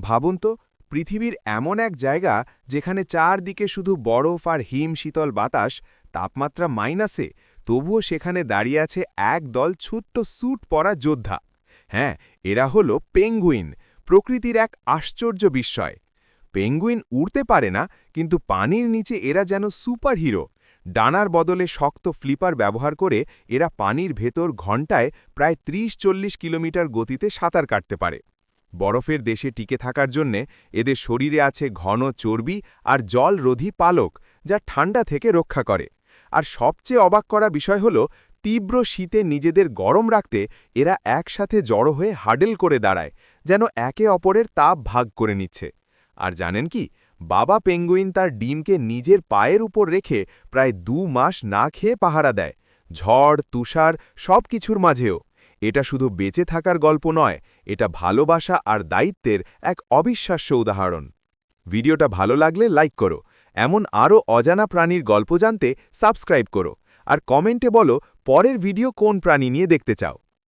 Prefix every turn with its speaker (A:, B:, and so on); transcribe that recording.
A: ভাবুন তো, পৃথিবীর এমন এক জায়গা যেখানে চারদিকে শুধু বরফ আর হিম শীতল বাতাস, তাপমাত্রা মাইনাসে, তবুও সেখানে দাঁড়িয়ে আছে এক দল ছোট্ট স্যুট পরা যোদ্ধা। হ্যাঁ, এরা হলো পেঙ্গুইন, প্রকৃতির এক আশ্চর্য বিস্ময়। পেঙ্গুইন উড়তে পারে না, কিন্তু পানির নিচে এরা যেন সুপার হিরো। ডানার বদলে শক্ত ফ্লিপার ব্যবহার করে এরা পানির ভেতর ঘণ্টায় প্রায় ৩০-৪০ কিলোমিটার গতিতে সাঁতার কাটতে পারে। বরফের দেশে টিকে থাকার জন্যে এদের শরীরে আছে ঘন চর্বি আর জলরোধী পালক, যা ঠান্ডা থেকে রক্ষা করে। আর সবচেয়ে অবাক করা বিষয় হল, তীব্র শীতে নিজেদের গরম রাখতে এরা একসাথে জড়ো হয়ে হাডেল করে দাঁড়ায়, যেন একে অপরের তাপ ভাগ করে নিচ্ছে। আর জানেন কি, বাবা পেঙ্গুইন তার ডিমকে নিজের পায়ের উপর রেখে প্রায় ২ মাস না খেয়ে পাহারা দেয়, ঝড় তুষার সব কিছুর মাঝেও। এটা শুধু বেঁচে থাকার গল্প নয়, এটা ভালোবাসা আর দায়িত্বের এক অবিশ্বাস্য উদাহরণ। ভিডিওটা ভালো লাগলে লাইক করো, এমন আরও অজানা প্রাণীর গল্প জানতে সাবস্ক্রাইব করো, আর কমেন্টে বলো পরের ভিডিও কোন প্রাণী নিয়ে দেখতে চাও।